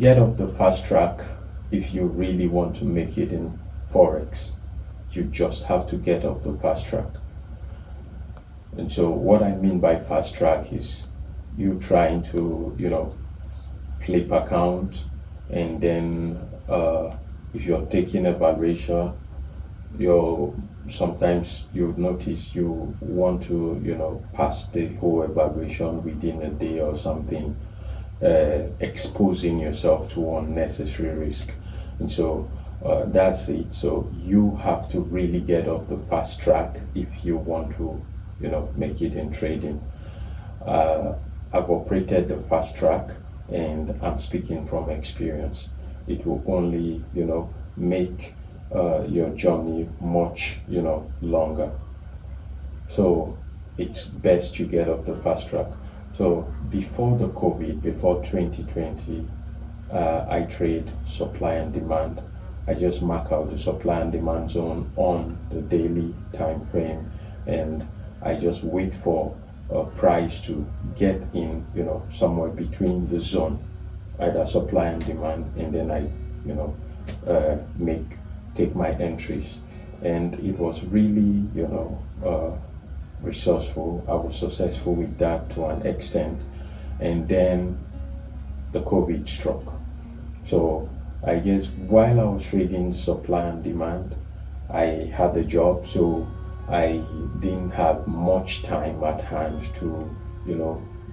get off the fast track if you really want to make it in Forex. You just have to get off the fast track. And so what I mean by fast track is you trying to, flip account, and then if you're taking a valuation, you sometimes you notice you want to, pass the whole evaluation within a day or something, exposing yourself to unnecessary risk. And so that's it. So you have to really get off the fast track if you want to, make it in trading. I've operated the fast track, and I'm speaking from experience. It will only, make your journey much, longer. So it's best you get off the fast track. So before the COVID, before 2020, I trade supply and demand. I just mark out the supply and demand zone on the daily time frame, and I just wait for a price to get in, somewhere between the zone, either supply and demand, and then I, take my entries. And it was really, resourceful. I was successful with that to an extent. And then the COVID struck. So I guess while I was trading supply and demand, I had a job, so I didn't have much time at hand to,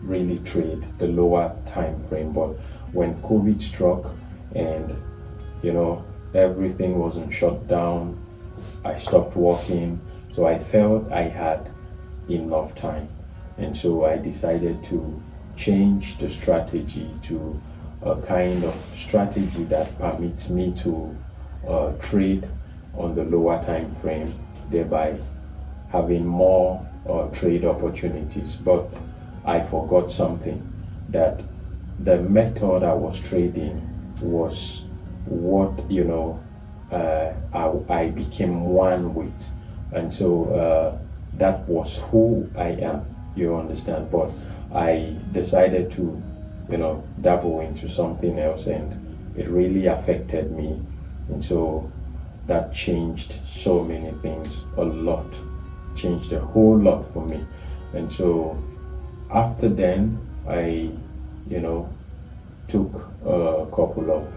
really trade the lower time frame. But when COVID struck and, everything wasn't shut down, I stopped working. So I felt I had enough time. And so I decided to change the strategy to a kind of strategy that permits me to trade on the lower time frame, thereby having more trade opportunities. But I forgot something, that the method I was trading was what I became one with. And so that was who I am, you understand. But I decided to dabble into something else, and it really affected me. And so that changed so many things, a lot, changed a whole lot for me. And so after then, I took a couple of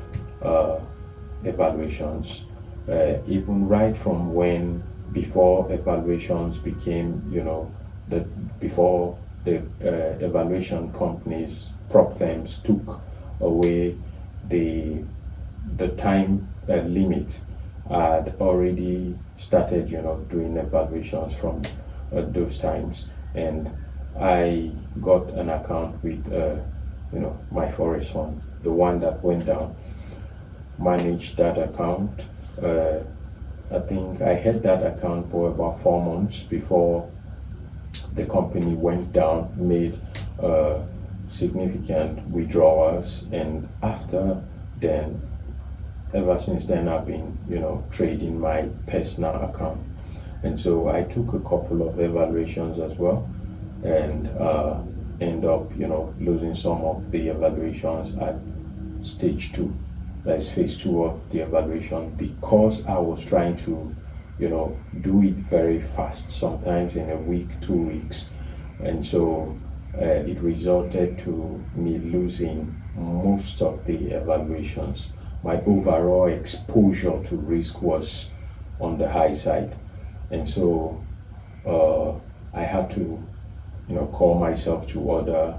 evaluations, even right from when, before evaluations became, before the evaluation companies, prop firms, took away the time limit. I'd already started, doing evaluations from those times, and I got an account with, my Forex fund, the one that went down. Managed that account. I think I had that account for about 4 months before the company went down, made significant withdrawals, and after then, ever since then, I've been, trading my personal account. And so I took a couple of evaluations as well, and end up, losing some of the evaluations at stage 2. That's phase 2 of the evaluation, because I was trying to, do it very fast, sometimes in a week, 2 weeks. And so it resulted to me losing most of the evaluations. My overall exposure to risk was on the high side. And so I had to, call myself to order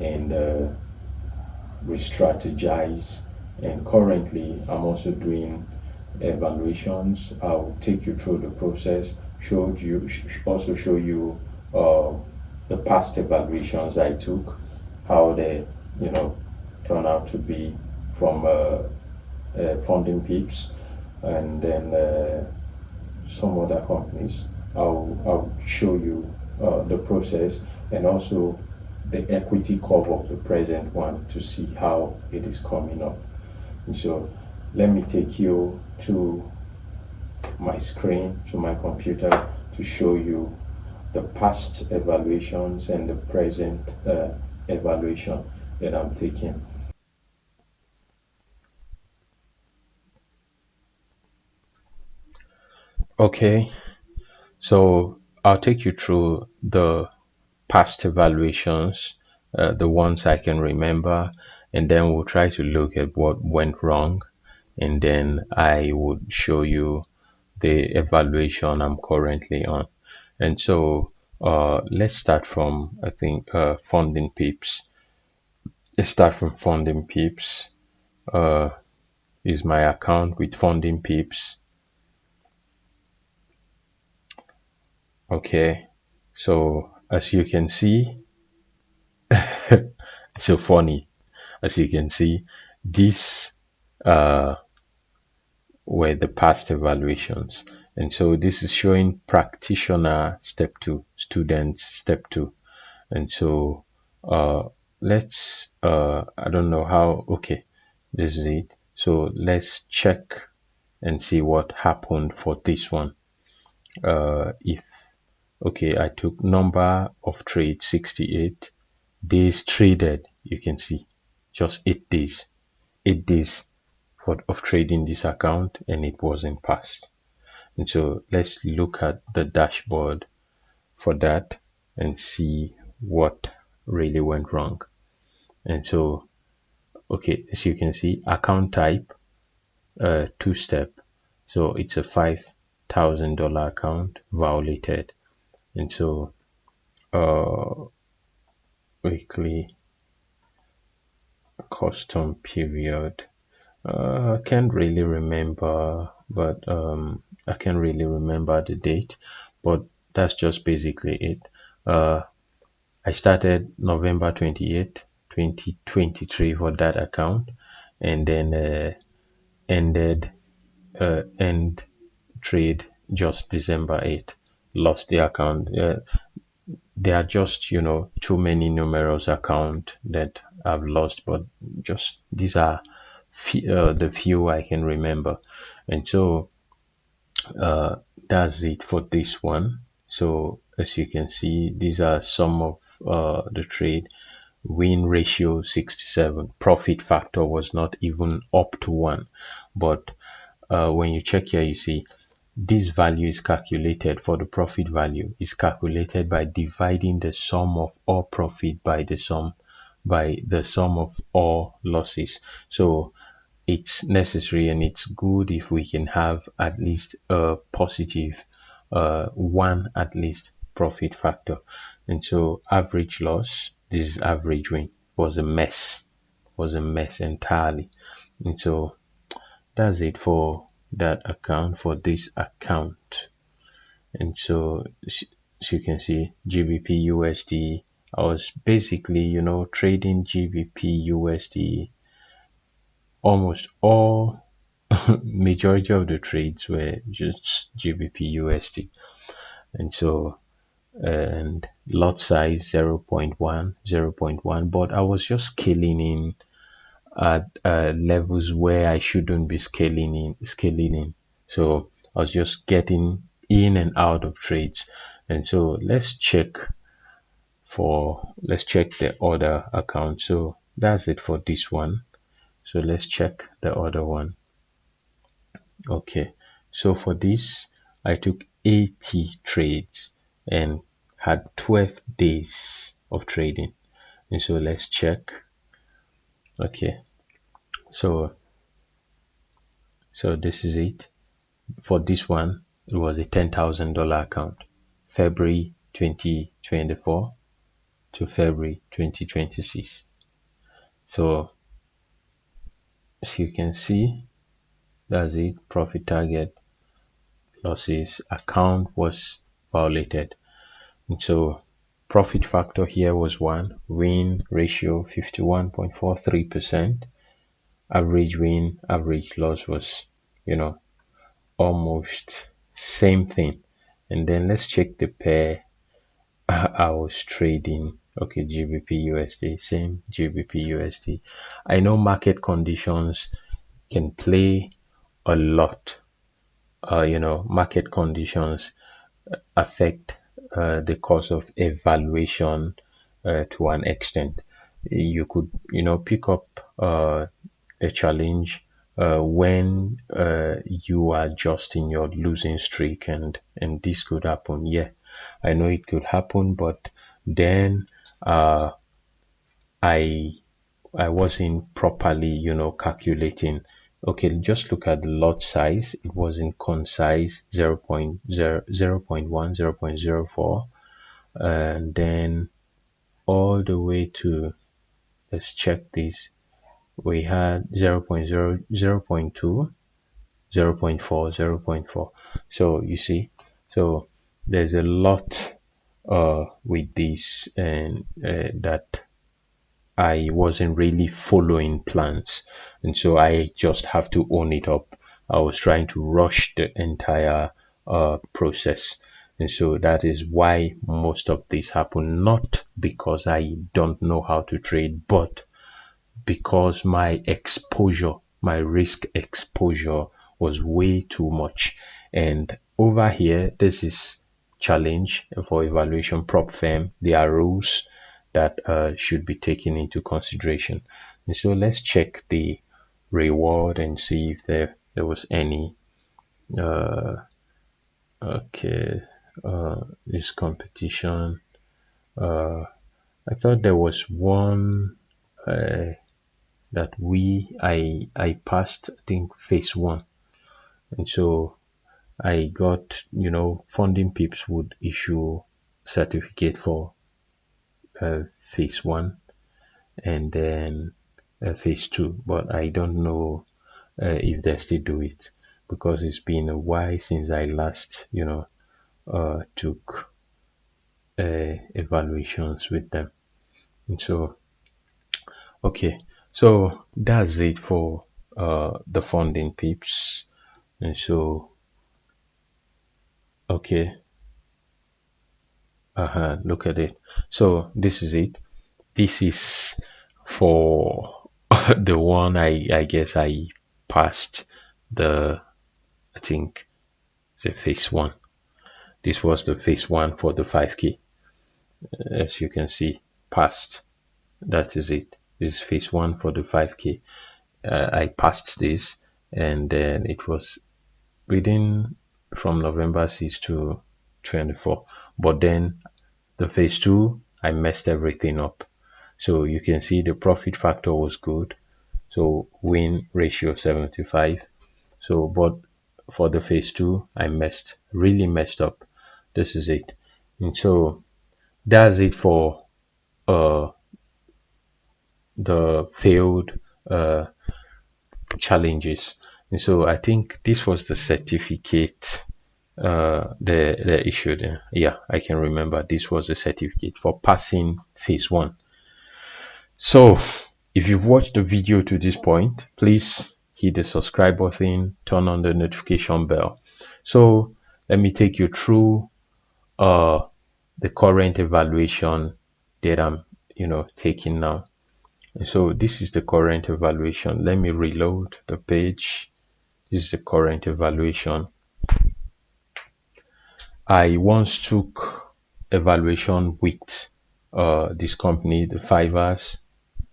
and re-strategize. And currently, I'm also doing evaluations. I'll take you through the process, also show you the past evaluations I took, how they, turn out to be from funding pips, and then some other companies. I'll show you the process, and also the equity curve of the present one, to see how it is coming up. And so let me take you to my screen, to my computer, to show you the past evaluations and the present evaluation that I'm taking. Okay, so I'll take you through the past evaluations, the ones I can remember, and then we'll try to look at what went wrong, and then I would show you the evaluation I'm currently on. And so let's start from, I think, funding pips. Let's start from funding pips. Uh, is my account with funding pips. Okay, so as you can see, it's so funny. As you can see, these uh, were the past evaluations. And so this is showing practitioner step two, students step two. And so I don't know how, okay, this is it. So let's check and see what happened for this one. If, okay, I took number of trades 68, days traded, you can see just 8 days, 8 days of trading this account, and it wasn't passed. And so let's look at the dashboard for that and see what really went wrong. And so, okay, as you can see, account type, two step. So it's a $5,000 account violated. And so, weekly custom period. I can't really remember, but I can't really remember the date, but that's just basically it. Uh, I started November 28th, 2023 for that account, and then ended end trade just December 8th. Lost the account. There are just, too many numerous account that I've lost, but just these are the few I can remember. And so uh, that's it for this one. So as you can see, these are some of the trade. Win ratio 67. Profit factor was not even up to 1. But when you check here, you see this value is calculated for the profit value is calculated by dividing the sum of all profit by the sum of all losses. So it's necessary and it's good if we can have at least a positive one at least profit factor. And so average loss, this is average win, was a mess entirely. And so that's it for that account, for this account. And so as you can see, GBP USD, I was basically, trading GBP USD. Almost all majority of the trades were just GBP USD. And so, and lot size 0.1, 0.1, but I was just scaling in at levels where I shouldn't be scaling in. So I was just getting in and out of trades. And so let's check the other account. So that's it for this one. So let's check the other one. Okay. So for this, I took 80 trades and had 12 days of trading. And so let's check. Okay. So this is it. For this one, it was a $10,000 account. February 2024 to February 2026. So as you can see, that's it. Profit target, losses, account was violated. And so profit factor here was 1, win ratio 51.43%, average win, average loss was, almost same thing. And then let's check the pair I was trading. Okay, GBP USD, same GBP USD. I know market conditions can play a lot. Market conditions affect the cost of evaluation to an extent. You could, pick up a challenge when you are just in your losing streak, and this could happen. Yeah, I know it could happen, but then I I wasn't properly, calculating. Okay, just look at the lot size. It wasn't concise, 0.0, 0.1, 0.04, and then all the way to, let's check this. We had 0.0, 0.2, 0.4, 0.4. So you see, so there's a lot with this, and that I wasn't really following plans. And so I just have to own it up. I was trying to rush the entire process. And so that is why most of this happened, not because I don't know how to trade, but because my exposure, my risk exposure was way too much. And over here, this is challenge for evaluation prop firm. There are rules that should be taken into consideration. And so let's check the reward and see if there was any. Okay, this competition. I thought there was one that I passed, I think, phase one. And so I got, funding pips would issue certificate for phase one, and then phase two. But I don't know if they still do it, because it's been a while since I last, took evaluations with them. And so, okay, so that's it for the funding pips. And so, okay, look at it. So this is it. This is for the one I guess I passed the, I think, the phase one. This was the phase one for the 5K. As you can see, passed. That is it. This is phase one for the 5K. I passed this, and then it was within from November 6 to 24. But then the phase two, I messed everything up. So you can see the profit factor was good. So win ratio 75. So, but for the phase two, I really messed up. This is it. And so that's it for uh, the failed uh, challenges. And so I think this was the certificate they issued. Yeah, I can remember this was a certificate for passing phase one. So if you've watched the video to this point, please hit the subscribe button, turn on the notification bell. So let me take you through uh the current evaluation that I'm taking now. And so this is the current evaluation. Let me reload the page. This is the current evaluation. I once took evaluation with this company, the Fivers,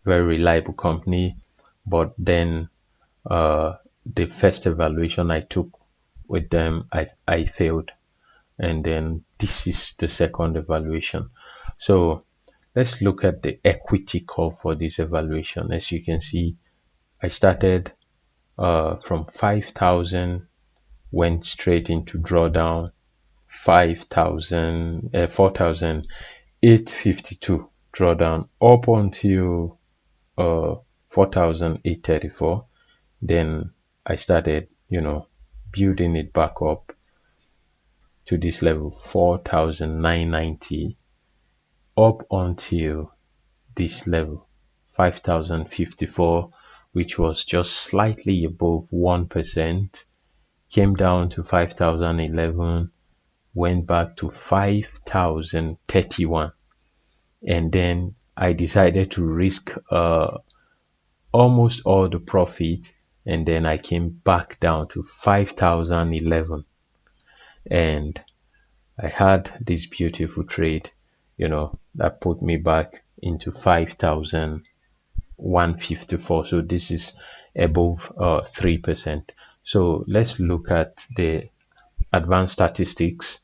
very reliable company. But then the first evaluation I took with them, I failed. And then this is the second evaluation. So let's look at the equity curve for this evaluation. As you can see, I started from 5,000, went straight into drawdown, 5,000, 4,852 drawdown up until 4,834. Then I started, building it back up to this level, 4,990, up until this level, 5,054, which was just slightly above 1%, came down to 5,011, went back to 5,031. And then I decided to risk almost all the profit, and then I came back down to 5,011, and I had this beautiful trade, that put me back into 5,154. So this is above 3%. So let's look at the advanced statistics.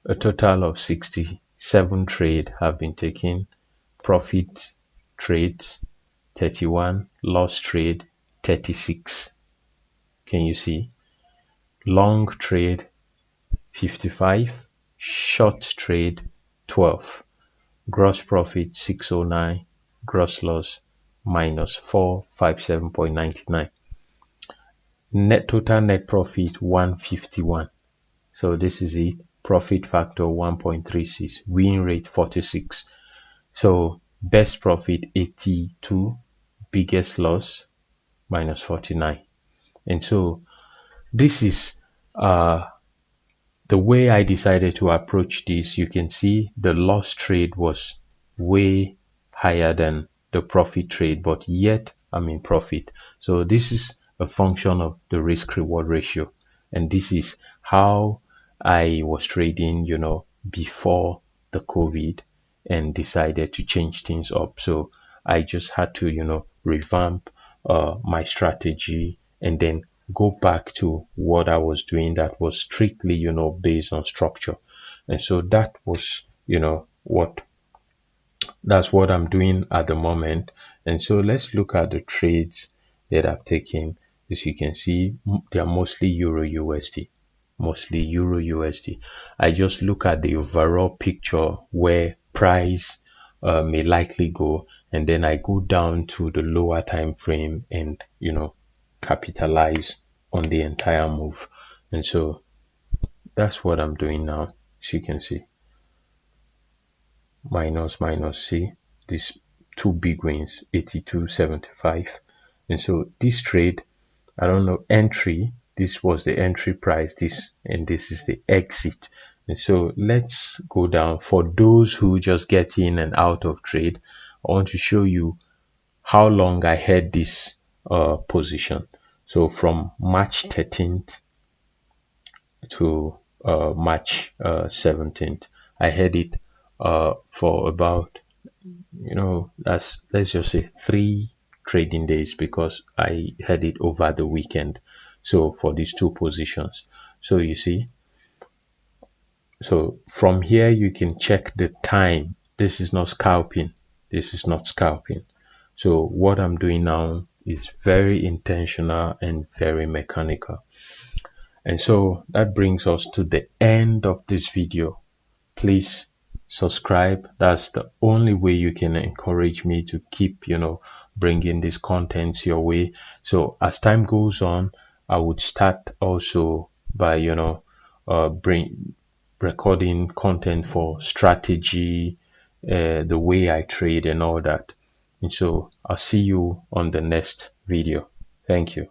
A total of 67 trades have been taken, profit trades 31, loss trade 36. Can you see? Long trade 55, short trade 12, gross profit 609, gross loss minus 457.99, total net profit 151. So this is it. Profit factor 1.36, win rate 46. So best profit 82, biggest loss minus 49. And so this is the way I decided to approach this. You can see the loss trade was way higher than the profit trade, but yet I'm in profit. So this is a function of the risk reward ratio. And this is how I was trading, before the COVID, and decided to change things up. So I just had to, revamp my strategy and then go back to what I was doing that was strictly, based on structure. And so that was, that's what I'm doing at the moment. And so let's look at the trades that I've taken. As you can see, they are mostly Euro USD. Mostly Euro USD. I just look at the overall picture where price may likely go, and then I go down to the lower time frame and capitalize on the entire move. And so that's what I'm doing now. As you can see, minus, see these two big wins, 82.75. And so this trade, I don't know, entry, this was the entry price, this is the exit. And so let's go down. For those who just get in and out of trade, I want to show you how long I had this position. So from March 13th to March 17th, I had it for about, let's just say 3 trading days, because I had it over the weekend. So for these two positions, so you see, so from here you can check the time. This is not scalping. This is not scalping. So what I'm doing now is very intentional and very mechanical. And so that brings us to the end of this video. Please subscribe. That's the only way you can encourage me to keep, bringing this content your way. So as time goes on, I would start also by, bring recording content for strategy, the way I trade and all that. And so I'll see you on the next video. Thank you.